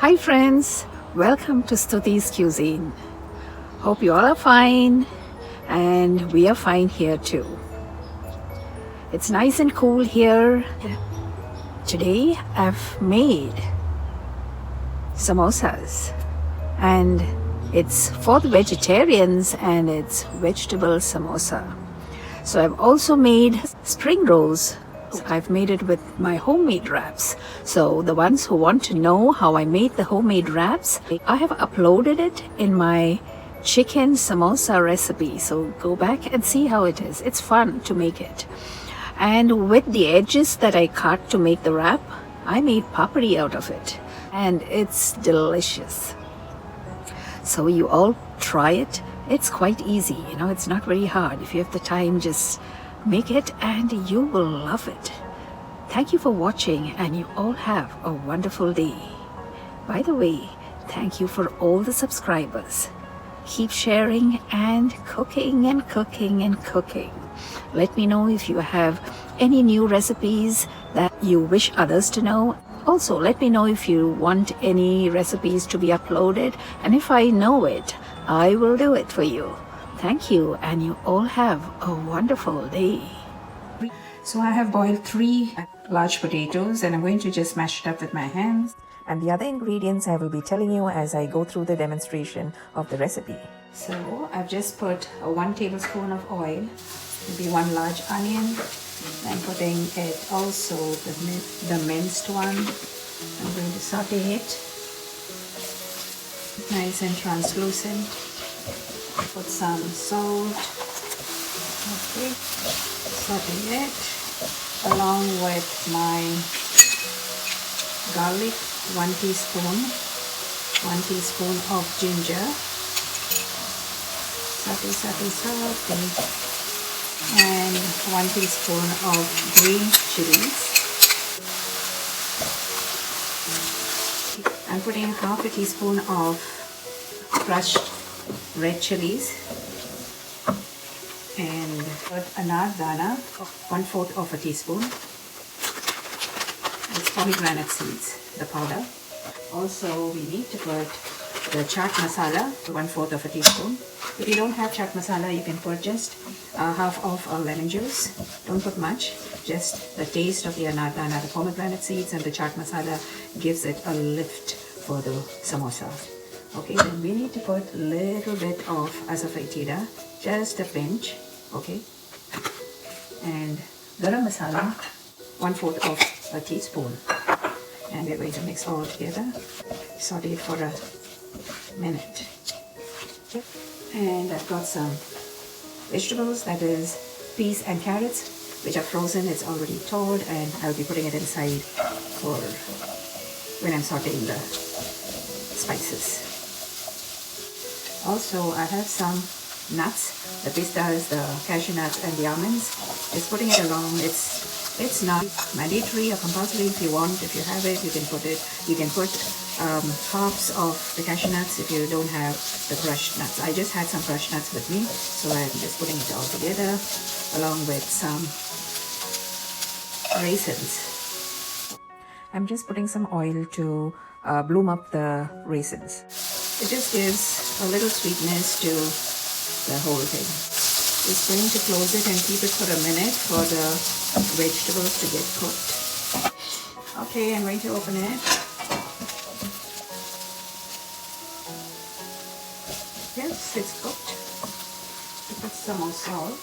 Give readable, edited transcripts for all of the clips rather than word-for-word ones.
Hi friends, welcome to Stuti's Cuisine. Hope you all are fine and we are fine here too. It's nice and cool here. Today I've made samosas and it's for the vegetarians and it's vegetable samosa. So I've also made spring rolls. I've made it with my homemade wraps. So the ones who want to know how I made the homemade wraps, I have uploaded it in my chicken samosa recipe. So go back and see how it is. It's fun to make it. And with the edges that I cut to make the wrap, I made papri out of it. And it's delicious. So you all try it. It's quite easy, it's not very hard. If you have the time, just make it and you will love it. Thank you for watching and you all have a wonderful day. By the way, thank you for all the subscribers. Keep sharing and cooking and cooking and cooking. Let me know if you have any new recipes that you wish others to know. Also, let me know if you want any recipes to be uploaded, and if I know it, I will do it for you. Thank you, and you all have a wonderful day. So I have boiled 3 large potatoes, and I'm going to just mash it up with my hands. And the other ingredients I will be telling you as I go through the demonstration of the recipe. So I've just put 1 tablespoon of oil, maybe 1 large onion. I'm putting it also the minced one. I'm going to saute it nice and translucent. Put some salt. Okay, saute it along with my garlic, 1 teaspoon, 1 teaspoon of ginger. Saute, saute, saute. And 1 teaspoon of green chillies. I'm putting half a teaspoon of crushed red chillies and anardana, 1/4 of a teaspoon. It's pomegranate seeds, the powder. Also, we need to put the chaat masala, 1/4 of a teaspoon. If you don't have chaat masala, you can put just half of a lemon juice. Don't put much, just the taste of the anardana, the pomegranate seeds and the chaat masala gives it a lift for the samosa. Okay, then we need to put a little bit of Asafoetida, just a pinch, okay? And Garam masala, 1/4 of a teaspoon. And we're going to mix all together, saute it for a minute. And I've got some vegetables, that is peas and carrots, which are frozen. It's already thawed and I'll be putting it inside for when I'm sauteing the spices. Also, I have some nuts, the pistachios, the cashew nuts and the almonds. Just putting it along. It's not mandatory or compulsory. If you want, if you have it, you can put it. You can put halves of the cashew nuts if you don't have the crushed nuts. I just had some crushed nuts with me, so I'm just putting it all together along with some raisins. I'm just putting some oil to bloom up the raisins. It just gives a little sweetness to the whole thing. Just going to close it and keep it for a minute for the vegetables to get cooked. Okay, I'm going to open it. Yes, it's cooked. Put some more salt.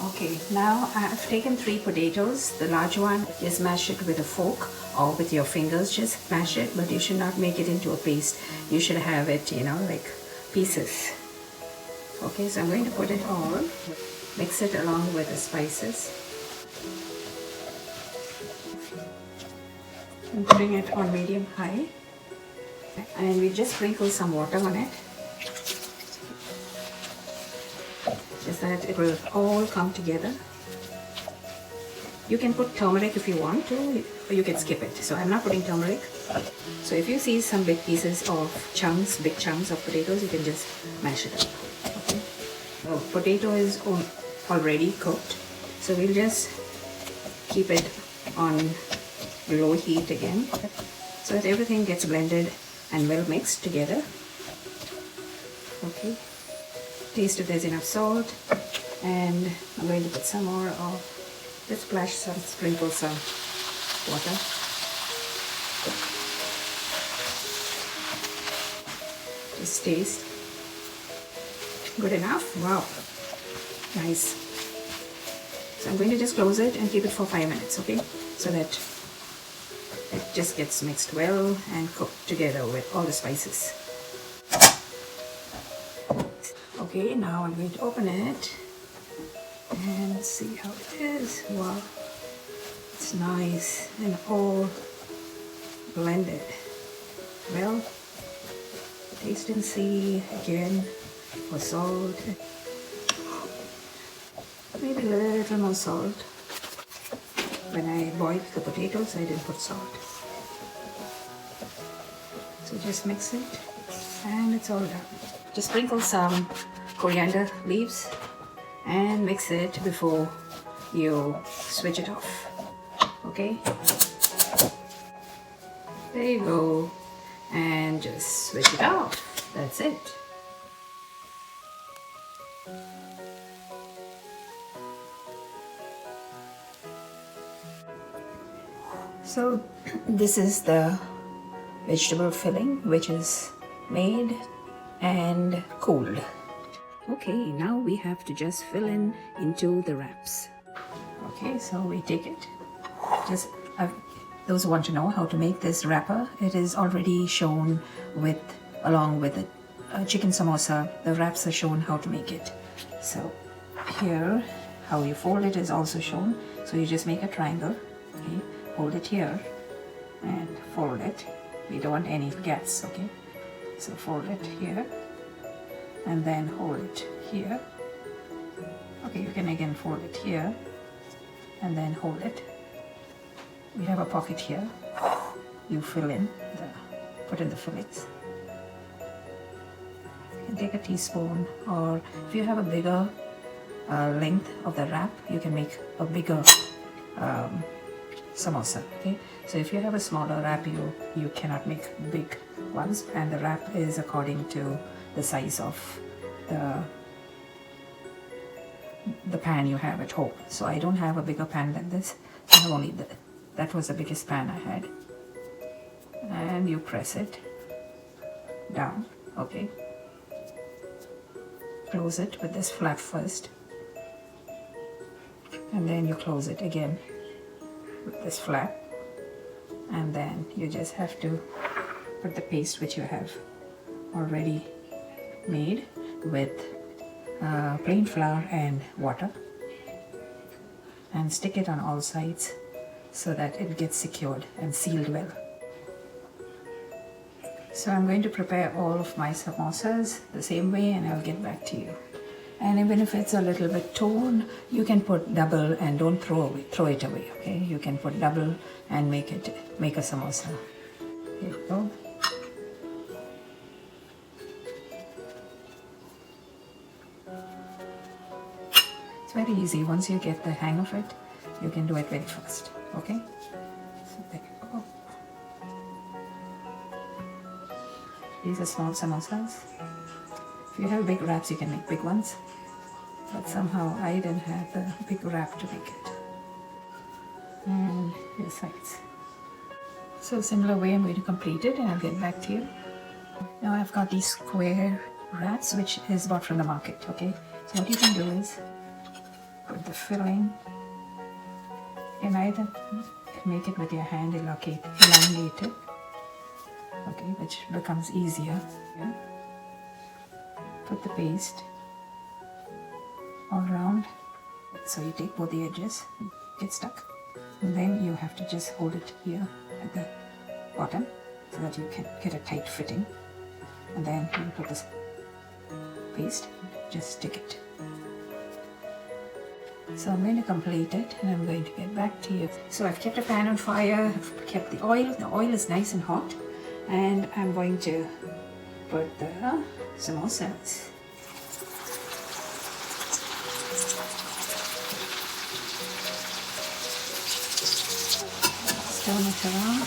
Okay, now I've taken 3 potatoes. The large one, just mash it with a fork or with your fingers. Just mash it, but you should not make it into a paste. You should have it, like pieces. Okay, so I'm going to put it all, mix it along with the spices. I'm putting it on medium high. And we just sprinkle some water on it. Just that it will all come together. You can put turmeric if you want to, or you can skip it. So I'm not putting turmeric. So if you see some big pieces of big chunks of potatoes, you can just mash it up. Okay. So potato is already cooked. So we'll just keep it on low heat again so that everything gets blended and well mixed together. Okay, taste if there's enough salt, and I'm going to put some more of, just sprinkle some water. Just taste. Good enough? Wow, nice. So I'm going to just close it and keep it for 5 minutes, okay? So that it just gets mixed well and cooked together with all the spices. Okay, now I'm going to open it and see how it is. Wow, it's nice and all blended. Well, taste and see again for salt. Maybe a little more salt. When I boiled the potatoes, I didn't put salt. So just mix it and it's all done. Just sprinkle some coriander leaves and mix it before you switch it off. Okay? There you go. And just switch it off. That's it. So this is the vegetable filling, which is made and cooled. Okay, now we have to just fill into the wraps. Okay, so we take it. Just those who want to know how to make this wrapper, it is already shown along with a chicken samosa. The wraps are shown how to make it. So here, how you fold it is also shown. So you just make a triangle. Okay, hold it here and fold it. We don't want any gaps. Okay, so fold it here and then hold it here. Okay, you can again fold it here and then hold it. We have a pocket here. You put in the fillets. You can take a teaspoon, or if you have a bigger length of the wrap, you can make a bigger samosa. Okay, so if you have a smaller wrap, you cannot make big ones, and the wrap is according to the size of the pan you have at home. So I don't have a bigger pan than this. I have only that was the biggest pan I had. And you press it down. Okay, close it with this flap first, and then you close it again with this flap, and then you just have to put the paste which you have already made with plain flour and water, and stick it on all sides so that it gets secured and sealed well. So I'm going to prepare all of my samosas the same way, and I'll get back to you. And even if it's a little bit torn, you can put double and don't throw it away. Okay, you can put double and make a samosa. Here you go. It's very easy. Once you get the hang of it, you can do it very fast. Okay, so there you go. These are small samosas. If you have big wraps, you can make big ones. But somehow I didn't have the big wrap to make it. And your sides. So similar way I'm going to complete it, and I'll get back to you. Now I've got these square wraps, which is bought from the market. Okay, so what you can do is put the filling. You can either make it with your hand, elongate it. Okay, which becomes easier. Yeah. Put the paste all around. So you take both the edges, get stuck, and then you have to just hold it here at the bottom so that you can get a tight fitting. And then you put this paste, just stick it. So I'm going to complete it, and I'm going to get back to you. So I've kept a pan on fire, I've kept the oil. The oil is nice and hot, and I'm going to put the samosas. Just turn it around.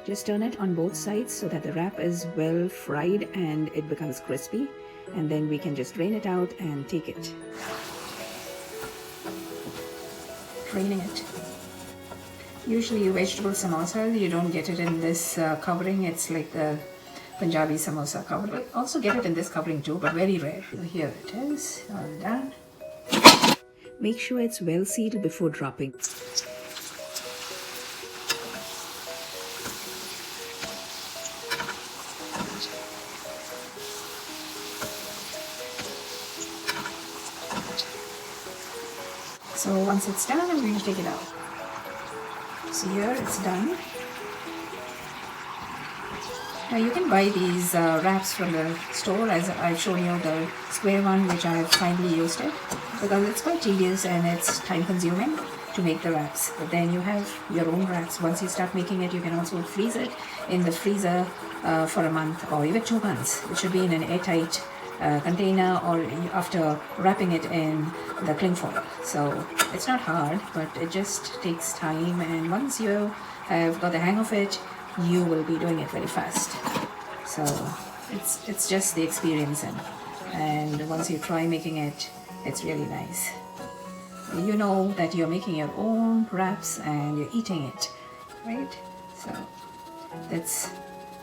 Just turn it on both sides so that the wrap is well fried and it becomes crispy. And then we can just drain it out and take it. Draining it. Usually vegetable samosas, you don't get it in this covering. It's like the Punjabi samosa cover. You also get it in this covering too, but very rare. So here it is, all done. Make sure it's well sealed before dropping. So once it's done, I'm going to take it out. So here it's done. Now you can buy these wraps from the store, as I've shown you the square one, which I have finally used it, because it's quite tedious and it's time consuming to make the wraps. But then you have your own wraps. Once you start making it, you can also freeze it in the freezer for a month or even 2 months. It should be in an airtight container, or after wrapping it in the cling foil. So it's not hard, but it just takes time, and once you have got the hang of it, you will be doing it very fast. So it's just the experience, and once you try making it, it's really nice. You know that you're making your own wraps and you're eating it, right? So that's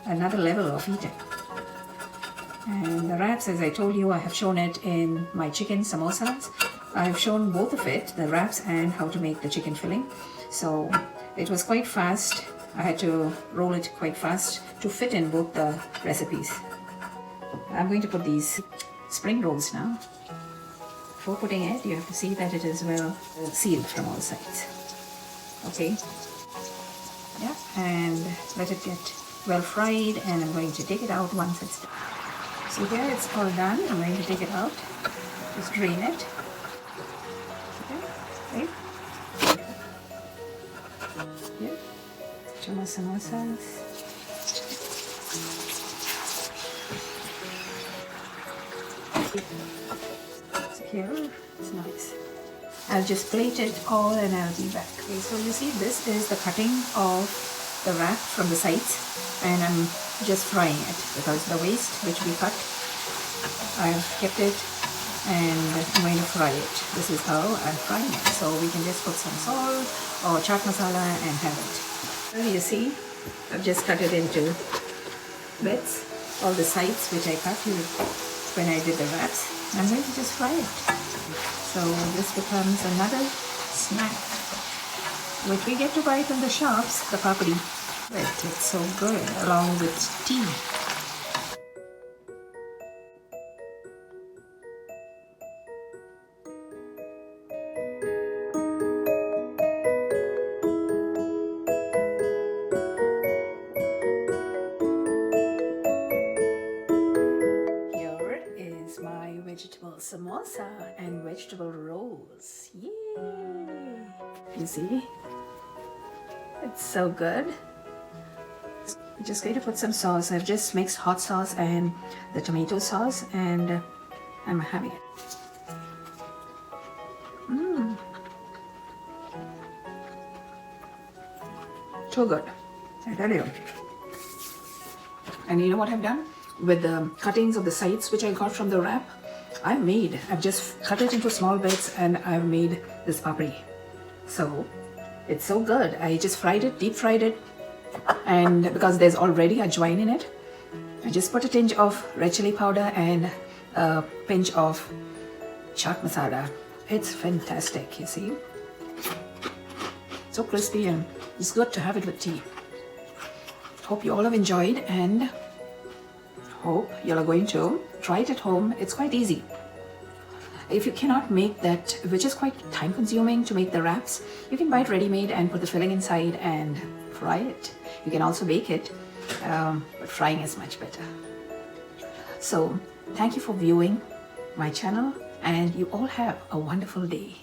another level of eating. And the wraps, as I told you, I have shown it in my chicken samosas. I've shown both of it, the wraps and how to make the chicken filling. So it was quite fast. I had to roll it quite fast to fit in both the recipes. I'm going to put these spring rolls now. Before putting it, you have to see that it is well sealed from all sides. Okay. Yeah, and let it get well fried, and I'm going to take it out once it's done. So here it's all done. I'm going to take it out. Just drain it. Okay, right? Here. Two more samosas. So here, it's nice. I'll just plate it all and I'll be back. Okay, so you see, this is the cutting of the wrap from the sides, and I'm just frying it because the waste which we cut, I've kept it and I'm going to fry it. This is how I'm frying it. So we can just put some salt or chaat masala and have it. Well, you see, I've just cut it into bits, all the sides which I cut when I did the wraps. I'm going to just fry it. So this becomes another snack, which we get to buy from the shops, the papadi. But it's so good along with tea. Here is my vegetable samosa and vegetable rolls. Yay! You see? It's so good. I'm just going to put some sauce. I've just mixed hot sauce and the tomato sauce, and I'm having it. So good, I tell you. And you know what I've done? With the cuttings of the sides which I got from the wrap, I've just cut it into small bits, and I've made this papri. So it's so good. I just fried it, deep fried it, and because there's already ajwain in it, I just put a tinge of red chilli powder and a pinch of chaat masala. It's fantastic, you see. So crispy, and it's good to have it with tea. Hope you all have enjoyed, and hope you are going to try it at home. It's quite easy. If you cannot make that, which is quite time consuming to make the wraps, you can buy it ready-made and put the filling inside and fry it. You can also bake it, but frying is much better. So thank you for viewing my channel, and you all have a wonderful day.